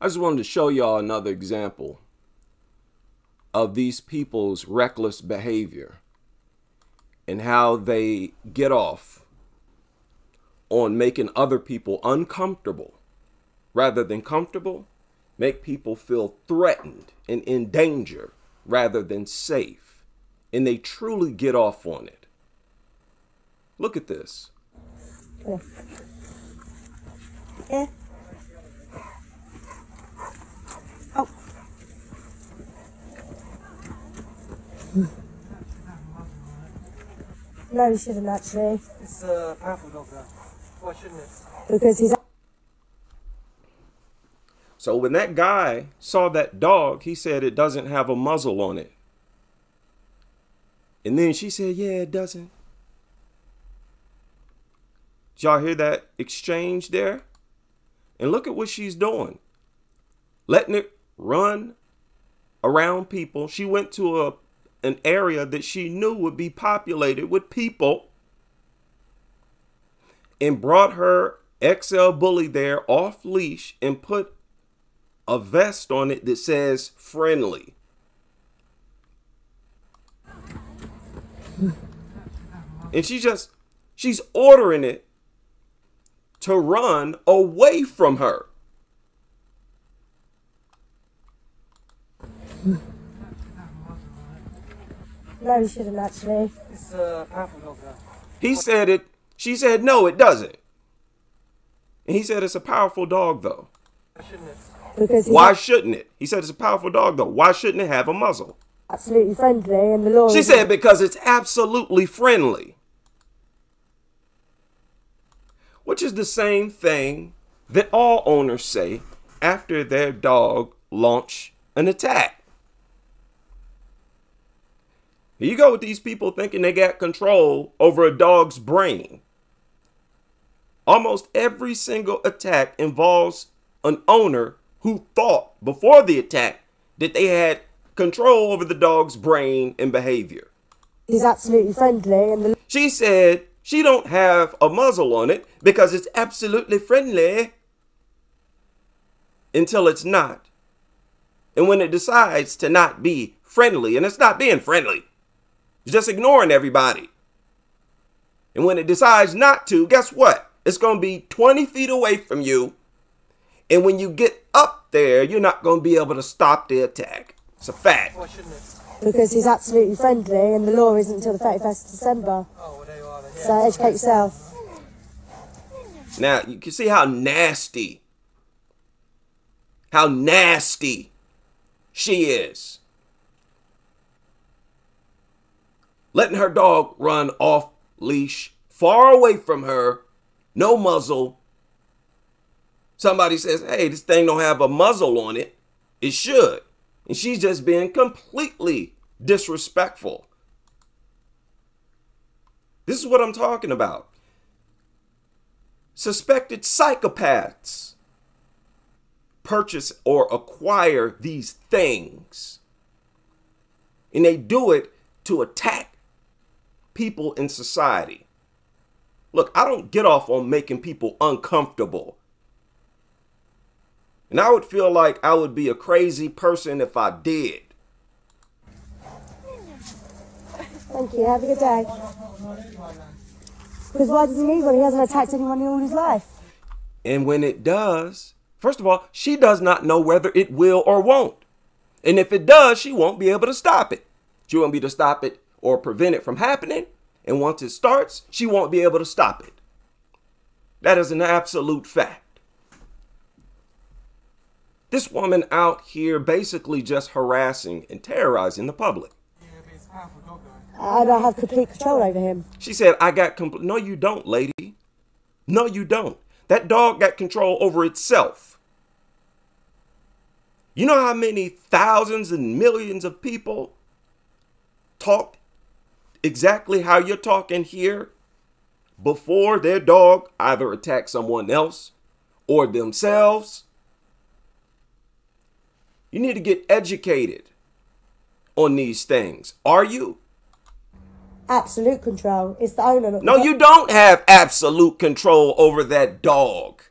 I just wanted to show y'all another example of these people's reckless behavior and how they get off on making other people uncomfortable rather than comfortable, make people feel threatened and in danger rather than safe. And they truly get off on it. Look at this. Yeah. Oh. No, he shouldn't actually. It's a powerful dog though. Why shouldn't it? Because he's... So when that guy saw that dog, he said it doesn't have a muzzle on it. And then she said, yeah, it doesn't. Did y'all hear that exchange there? And look at what she's doing. Letting it run around people. She went to an area that she knew would be populated with people and brought her XL bully there off leash and put a vest on it that says friendly. And she's ordering it to run away from her. No, he shouldn't actually. It's a powerful dog though. He said it. She said, no, it doesn't. And he said, it's a powerful dog, though. Why shouldn't it? Because he's Why shouldn't it? He said, it's a powerful dog, though. Why shouldn't it have a muzzle? absolutely friendly and the law... She said, because it's absolutely friendly. Which is the same thing that all owners say after their dog launch an attack. Here you go with these people thinking they got control over a dog's brain. Almost every single attack involves an owner who thought before the attack that they had control over the dog's brain and behavior. He's absolutely friendly and the... She said she don't have a muzzle on it because it's absolutely friendly until it's not. And when it decides to not be friendly, and it's not being friendly, it's just ignoring everybody. And when it decides not to, guess what? It's going to be 20 feet away from you. And when you get up there, you're not going to be able to stop the attack. It's a fact. Why shouldn't it? Because he's absolutely friendly and the law isn't until the 31st of December. Oh, well, there you are then. Yeah. So educate yourself. Now, you can see how nasty she is. Letting her dog run off leash, far away from her, no muzzle. Somebody says, hey, this thing don't have a muzzle on it. It should. And she's just being completely disrespectful. This is what I'm talking about. Suspected psychopaths purchase or acquire these things. And they do it to attack people in society. Look, I don't get off on making people uncomfortable. And I would feel like I would be a crazy person if I did. Thank you. Have a good day. Because why does he need one? He hasn't attacked anyone in all his life. And when it does, first of all, she does not know whether it will or won't. And if it does, she won't be able to stop it. She won't be able to stop it or prevent it from happening. And once it starts, she won't be able to stop it. That is an absolute fact. This woman out here basically just harassing and terrorizing the public. Yeah, but it's a powerful dog though. I don't have complete control over him. She said, I got complete. No, you don't, lady. No, you don't. That dog got control over itself. You know how many thousands and millions of people talk exactly how you're talking here before their dog either attacks someone else or themselves? You need to get educated on these things. Are you? Absolute control. It's the owner. No, you don't have absolute control over that dog.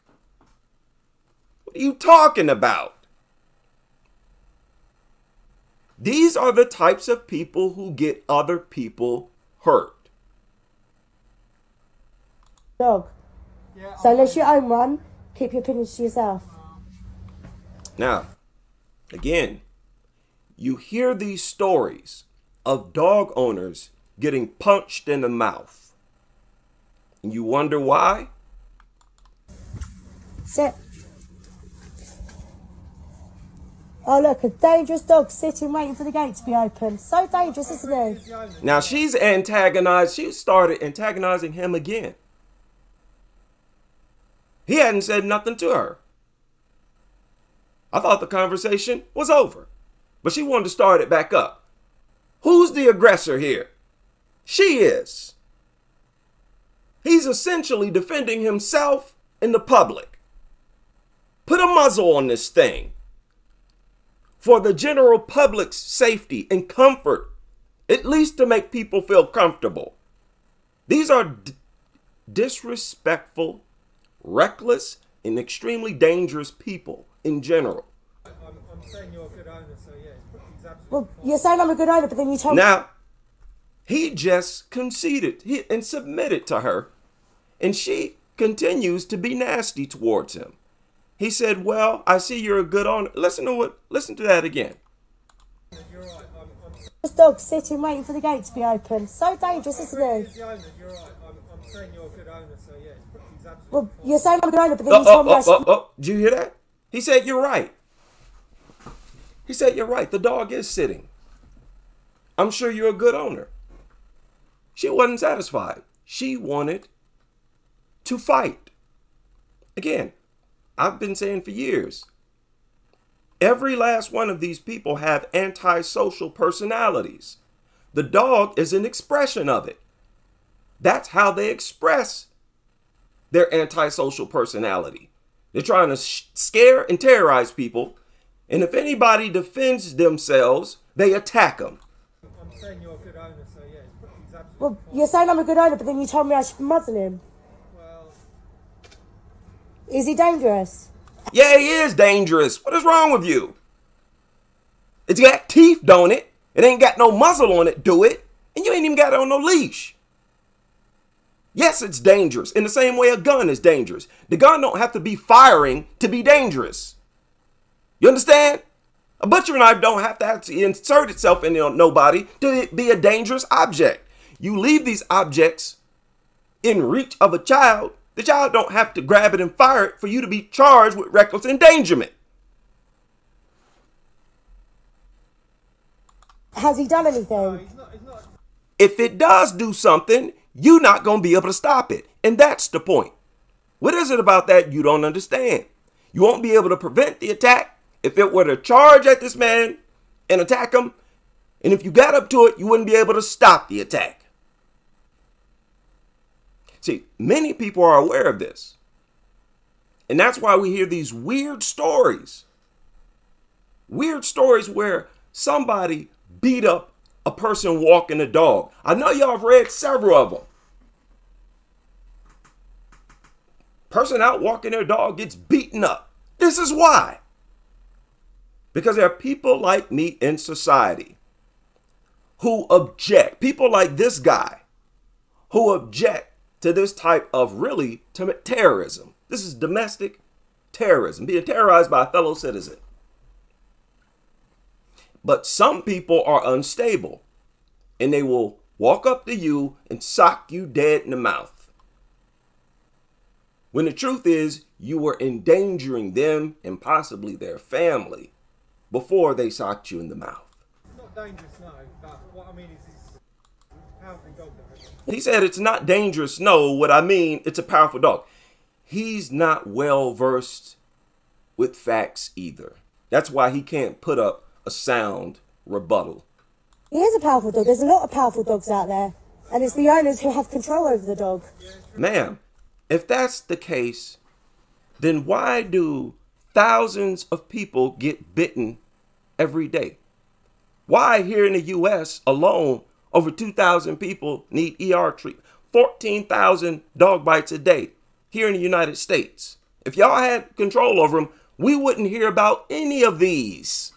What are you talking about? These are the types of people who get other people hurt. Dog. Yeah, So unless you own one, keep your opinions to yourself. Now, again, you hear these stories of dog owners getting punched in the mouth. And you wonder why? Sit. Oh look, a dangerous dog sitting waiting for the gate to be opened. So dangerous, isn't he? Now she's antagonized. She started antagonizing him again. He hadn't said nothing to her. I thought the conversation was over, but she wanted to start it back up. Who's the aggressor here? She is. He's essentially defending himself in the public. Put a muzzle on this thing. For the general public's safety and comfort, at least to make people feel comfortable. These are disrespectful, reckless, and extremely dangerous people in general. I'm saying you're a good owner, so yeah, he's absolutely Well, you're saying I'm a good owner, but then you told me... Now, he just conceded and submitted to her, and she continues to be nasty towards him. He said, well, I see you're a good owner. Listen to that again. You're right. This dog sitting waiting for the gate to be opened. So dangerous, isn't he? The owner, you're right. I'm saying you're a good owner, so yeah, he's absolutely Well, you're saying I'm a good owner, but then you told me I should... Did you hear that? He said, you're right. He said, you're right. The dog is sitting. I'm sure you're a good owner. She wasn't satisfied. She wanted to fight. Again, I've been saying for years, every last one of these people have antisocial personalities. The dog is an expression of it. That's how they express their antisocial personality. They're trying to scare and terrorize people. And if anybody defends themselves, they attack them. I'm saying you're a good owner, so yeah, he's absolutely Well, you're saying I'm a good owner, but then you told me I should muzzle him. well. Is he dangerous? Yeah, he is dangerous. What is wrong with you? It's got teeth, don't it? It ain't got no muzzle on it, do it? And you ain't even got it on no leash. Yes, it's dangerous. In the same way a gun is dangerous. The gun don't have to be firing to be dangerous. You understand? A butcher knife don't have to actually insert itself in nobody to be a dangerous object. You leave these objects in reach of a child. The child don't have to grab it and fire it for you to be charged with reckless endangerment. Has he done anything? He's not. If it does do something, you're not going to be able to stop it. And that's the point. What is it about that you don't understand? You won't be able to prevent the attack if it were to charge at this man and attack him. And if you got up to it, you wouldn't be able to stop the attack. See, many people are aware of this. And that's why we hear these weird stories. Weird stories where somebody beat up a person walking a dog. I know y'all have read several of them. Person out walking their dog gets beaten up. This is why. Because there are people like me in society who object. People like this guy who object to this type of really terrorism. This is domestic terrorism, being terrorized by a fellow citizen. But some people are unstable and they will walk up to you and sock you dead in the mouth. When the truth is, you were endangering them and possibly their family before they socked you in the mouth. It's not dangerous, no. But what I mean is, he's a powerful dog, though. He said it's not dangerous. No, what I mean, it's a powerful dog. He's not well versed with facts either. That's why he can't put up a sound rebuttal. He is a powerful dog. There's a lot of powerful dogs out there. And it's the owners who have control over the dog. Ma'am, if that's the case, then why do thousands of people get bitten every day? Why here in the U.S. alone, over 2,000 people need ER treatment? 14,000 dog bites a day here in the United States. If y'all had control over them, we wouldn't hear about any of these.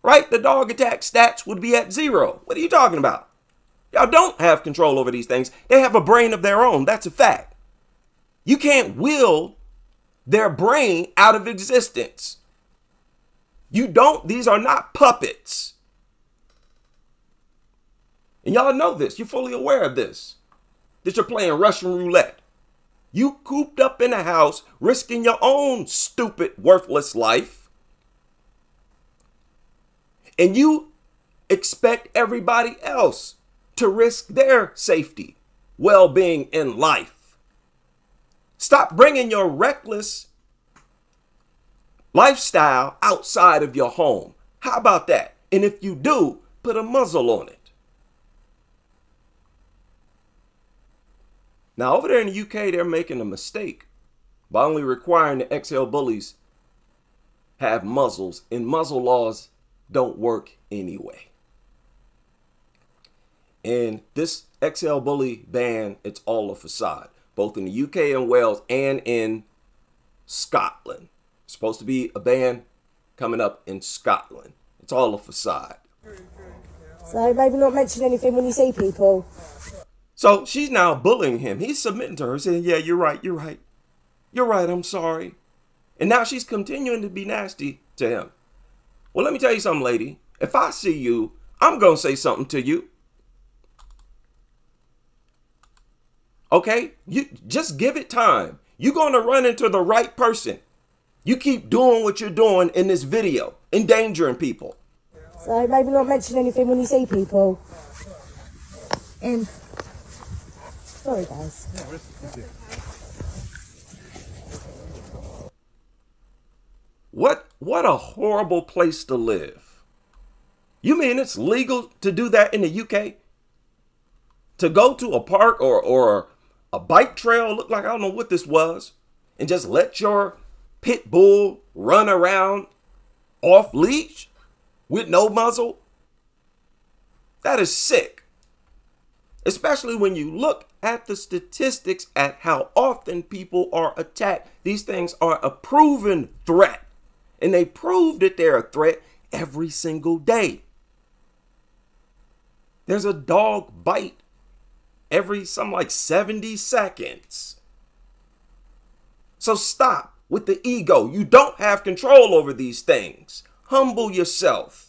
right? The dog attack stats would be at 0. What are you talking about? Y'all don't have control over these things. They have a brain of their own. That's a fact. You can't will their brain out of existence. You don't. These are not puppets. And y'all know this. You're fully aware of this. That you're playing Russian roulette. You cooped up in a house, risking your own stupid, worthless life. And you expect everybody else to risk their safety, well-being in life. Stop bringing your reckless lifestyle outside of your home. How about that? And if you do, put a muzzle on it. Now, over there in the UK, they're making a mistake by only requiring the XL bullies have muzzles, and muzzle laws don't work anyway. And this XL bully ban, it's all a facade, both in the UK and Wales and in Scotland. It's supposed to be a ban coming up in Scotland. It's all a facade. So maybe not mention anything when you see people. So she's now bullying him. He's submitting to her, saying, yeah, you're right, you're right. You're right, I'm sorry. And now she's continuing to be nasty to him. Well, let me tell you something, lady. If I see you, I'm going to say something to you. Okay? You just give it time. You're going to run into the right person. You keep doing what you're doing in this video, endangering people. So maybe not mention anything when you see people. And sorry, guys. What a horrible place to live. You mean it's legal to do that in the UK? To go to a park or a bike trail, look like I don't know what this was, and just let your pit bull run around off leash with no muzzle? That is sick. Especially when you look at the statistics at how often people are attacked. These things are a proven threat. And they prove that they're a threat every single day. There's a dog bite every something like 70 seconds. So stop with the ego. You don't have control over these things. Humble yourself.